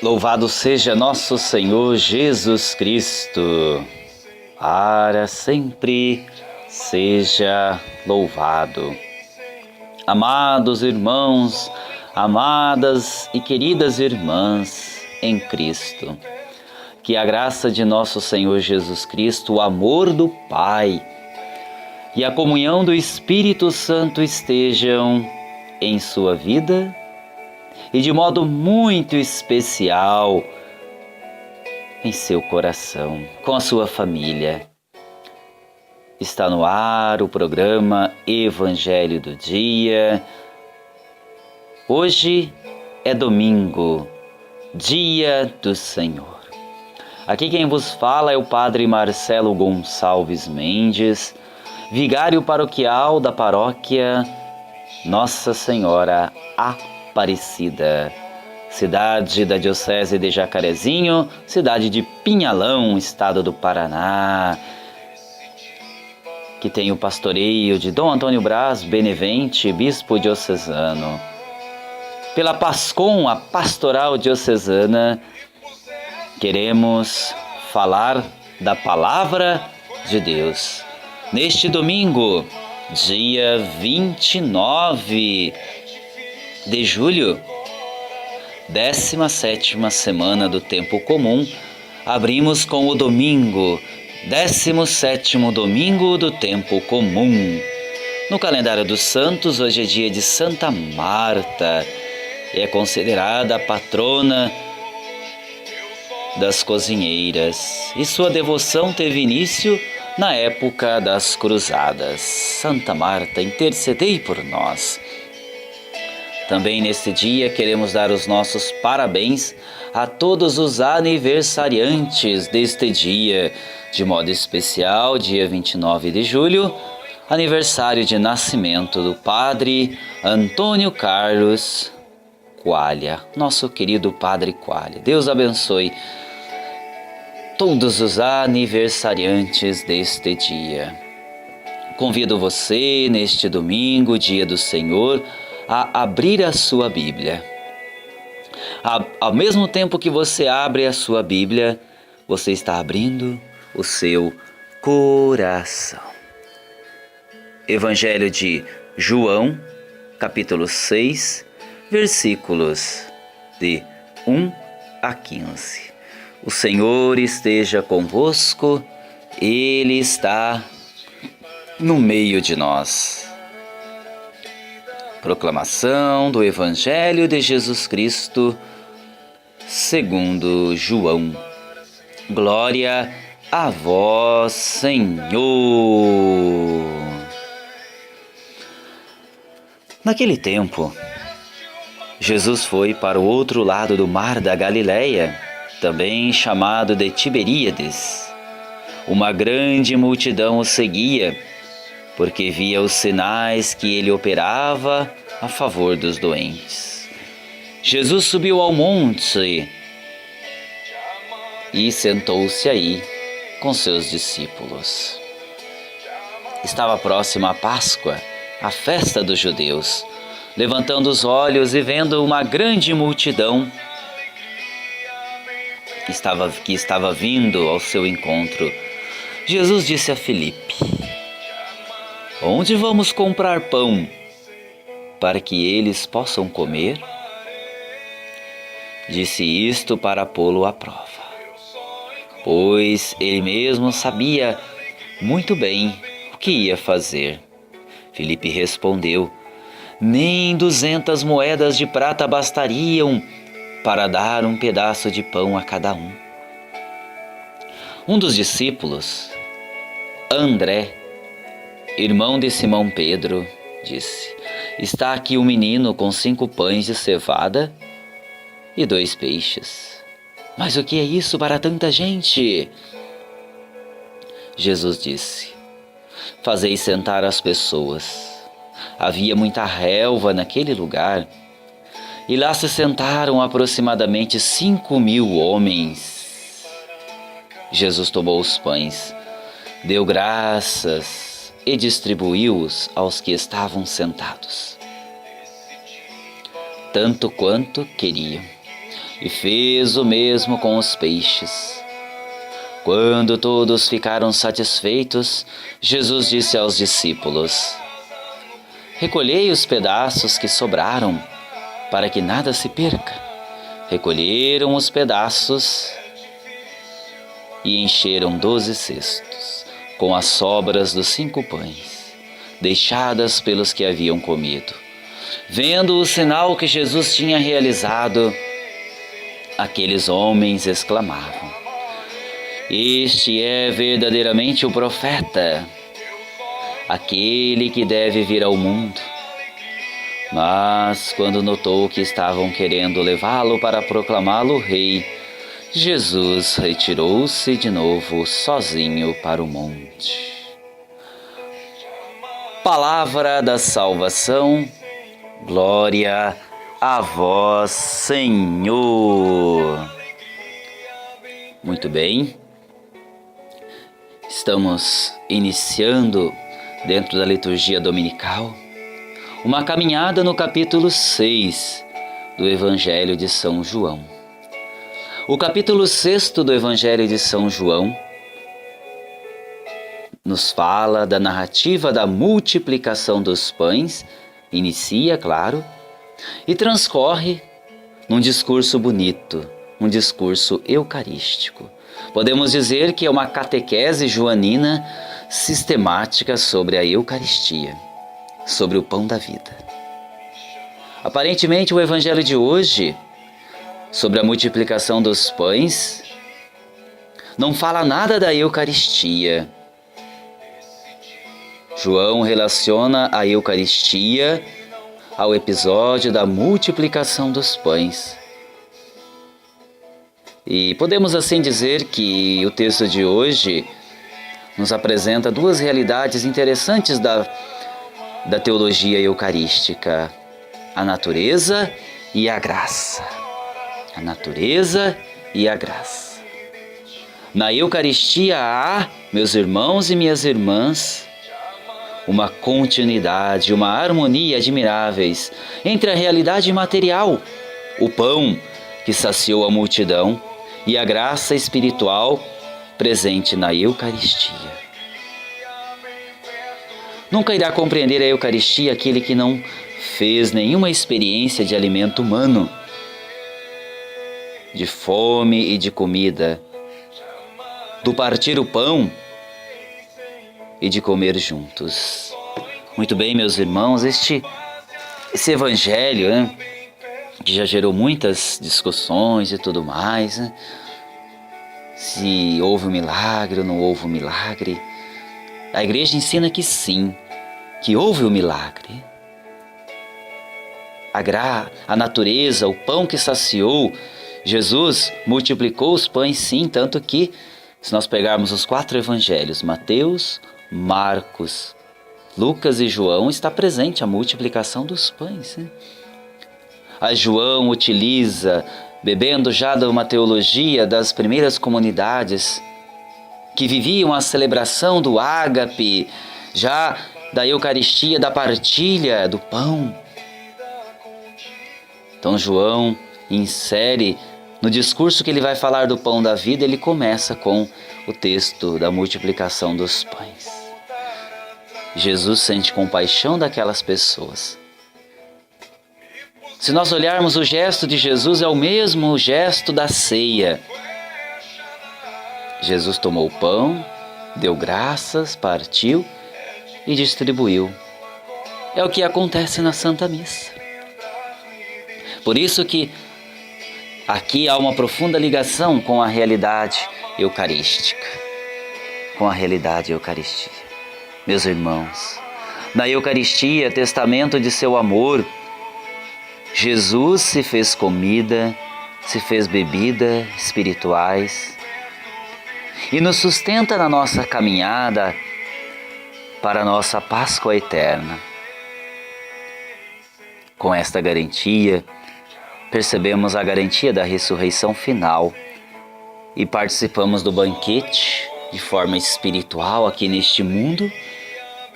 Louvado seja nosso Senhor Jesus Cristo, para sempre seja louvado. Amados irmãos, amadas e queridas irmãs em Cristo, que a graça de nosso Senhor Jesus Cristo, o amor do Pai e a comunhão do Espírito Santo estejam em sua vida e de modo muito especial em seu coração, com a sua família. Está no ar o programa Evangelho do Dia. Hoje é domingo, dia do Senhor. Aqui quem vos fala é o Padre Marcelo Gonçalves Mendes, vigário paroquial da paróquia Nossa Senhora Aparecida, cidade da Diocese de Jacarezinho, cidade de Pinhalão, estado do Paraná, que tem o pastoreio de Dom Antônio Braz Benevente, bispo diocesano. Pela PASCOM, a Pastoral Diocesana, queremos falar da Palavra de Deus. Neste domingo, dia 29 de julho, 17ª semana do Tempo Comum, abrimos com o domingo, 17º domingo do Tempo Comum. No calendário dos santos, hoje é dia de Santa Marta, é considerada a patrona das cozinheiras, e sua devoção teve início na época das cruzadas. Santa Marta, intercedei por nós. Também neste dia queremos dar os nossos parabéns a todos os aniversariantes deste dia, de modo especial, dia 29 de julho, aniversário de nascimento do Padre Antônio Carlos Qualha, nosso querido Padre Qualha. Deus abençoe todos os aniversariantes deste dia. Convido você, neste domingo, dia do Senhor, a abrir a sua Bíblia. Ao mesmo tempo que você abre a sua Bíblia, você está abrindo o seu coração. Evangelho de João, capítulo 6, versículos de 1 a 15. O Senhor esteja convosco, Ele está no meio de nós. Proclamação do Evangelho de Jesus Cristo, segundo João. Glória a vós, Senhor. Naquele tempo, Jesus foi para o outro lado do mar da Galileia, também chamado de Tiberíades. Uma grande multidão o seguia, porque via os sinais que ele operava a favor dos doentes. Jesus subiu ao monte e sentou-se aí com seus discípulos. Estava próxima a Páscoa, a festa dos judeus. Levantando os olhos e vendo uma grande multidão que estava vindo ao seu encontro, Jesus disse a Filipe: onde vamos comprar pão para que eles possam comer? Disse isto para pô-lo à prova, pois ele mesmo sabia muito bem o que ia fazer. Filipe respondeu: nem 200 moedas de prata bastariam para dar um pedaço de pão a cada um. Um dos discípulos, André, irmão de Simão Pedro, disse: está aqui um menino com 5 pães de cevada e 2 peixes. Mas o que é isso para tanta gente? Jesus disse: fazei sentar as pessoas. Havia muita relva naquele lugar, e lá se sentaram aproximadamente 5.000 homens. Jesus tomou os pães, deu graças e distribuiu-os aos que estavam sentados, tanto quanto queriam, e fez o mesmo com os peixes. Quando todos ficaram satisfeitos, Jesus disse aos discípulos: recolhei os pedaços que sobraram, para que nada se perca. Recolheram os pedaços e encheram 12 cestos, com as sobras dos 5 pães, deixadas pelos que haviam comido. Vendo o sinal que Jesus tinha realizado, aqueles homens exclamavam: este é verdadeiramente o profeta, aquele que deve vir ao mundo. Mas, quando notou que estavam querendo levá-lo para proclamá-lo rei, Jesus retirou-se de novo sozinho para o monte. Palavra da salvação, glória a vós, Senhor. Muito bem, estamos iniciando, dentro da liturgia dominical, uma caminhada no capítulo 6 do Evangelho de São João. O capítulo 6 do Evangelho de São João nos fala da narrativa da multiplicação dos pães, inicia, claro, e transcorre num discurso bonito, um discurso eucarístico. Podemos dizer que é uma catequese joanina sistemática sobre a Eucaristia, sobre o pão da vida. Aparentemente, o Evangelho de hoje, sobre a multiplicação dos pães, não fala nada da Eucaristia. João relaciona a Eucaristia ao episódio da multiplicação dos pães. E podemos assim dizer que o texto de hoje nos apresenta duas realidades interessantes da teologia eucarística: a natureza e a graça. A natureza e a graça. Na Eucaristia há, meus irmãos e minhas irmãs, uma continuidade, uma harmonia admiráveis entre a realidade material, o pão que saciou a multidão, e a graça espiritual presente na Eucaristia. Nunca irá compreender a Eucaristia aquele que não fez nenhuma experiência de alimento humano, de fome e de comida, do partir o pão e de comer juntos. Muito bem, meus irmãos, esse Evangelho, que já gerou muitas discussões e tudo mais, se houve um milagre ou não houve um milagre. A Igreja ensina que sim, que houve um milagre. A natureza, o pão que saciou, Jesus multiplicou os pães, sim, tanto que, se nós pegarmos os 4 evangelhos, Mateus, Marcos, Lucas e João, está presente a multiplicação dos pães. A João utiliza, bebendo já de uma teologia das primeiras comunidades que viviam a celebração do ágape, já da Eucaristia, da partilha do pão. Então João insere no discurso que ele vai falar do pão da vida, ele começa com o texto da multiplicação dos pães. Jesus sente compaixão daquelas pessoas. Se nós olharmos o gesto de Jesus, é o mesmo gesto da ceia. Jesus tomou o pão, deu graças, partiu e distribuiu. É o que acontece na Santa Missa. Por isso que aqui há uma profunda ligação com a realidade eucarística. Com a realidade eucaristia. Meus irmãos, na Eucaristia, testamento de seu amor, Jesus se fez comida, se fez bebida espirituais e nos sustenta na nossa caminhada para a nossa Páscoa eterna. Com esta garantia, percebemos a garantia da ressurreição final e participamos do banquete de forma espiritual aqui neste mundo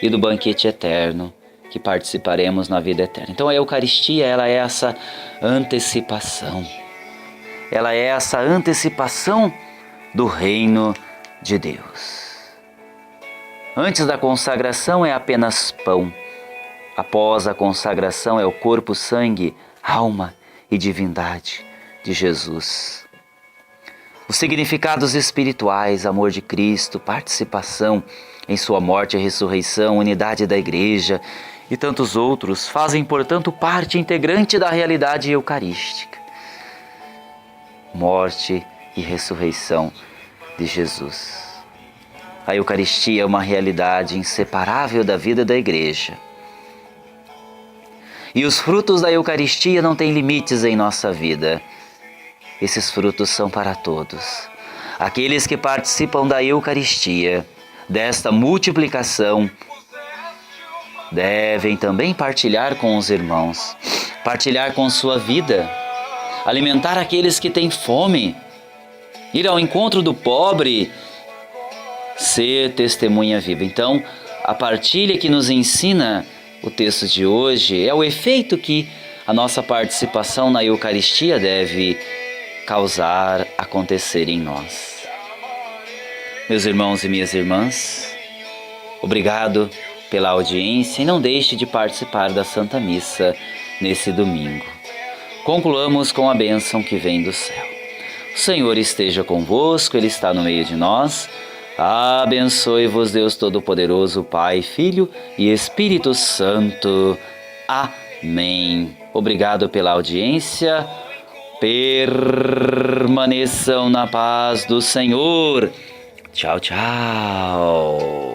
e do banquete eterno que participaremos na vida eterna. Então a Eucaristia, ela é essa antecipação. Ela é essa antecipação do reino de Deus. Antes da consagração é apenas pão. Após a consagração é o corpo, sangue, alma e divindade de Jesus. Os significados espirituais, amor de Cristo, participação em sua morte e ressurreição, unidade da Igreja e tantos outros fazem, portanto, parte integrante da realidade eucarística. Morte e ressurreição de Jesus. A Eucaristia é uma realidade inseparável da vida da Igreja. E os frutos da Eucaristia não têm limites em nossa vida. Esses frutos são para todos. Aqueles que participam da Eucaristia, desta multiplicação, devem também partilhar com os irmãos, partilhar com sua vida, alimentar aqueles que têm fome, ir ao encontro do pobre, ser testemunha viva. Então, a partilha que nos ensina o texto de hoje é o efeito que a nossa participação na Eucaristia deve causar, acontecer em nós. Meus irmãos e minhas irmãs, obrigado pela audiência e não deixe de participar da Santa Missa nesse domingo. Concluamos com a bênção que vem do céu. O Senhor esteja convosco, Ele está no meio de nós. Abençoe-vos Deus Todo-Poderoso, Pai, Filho e Espírito Santo. Amém. Obrigado pela audiência. Permaneçam na paz do Senhor. Tchau, tchau.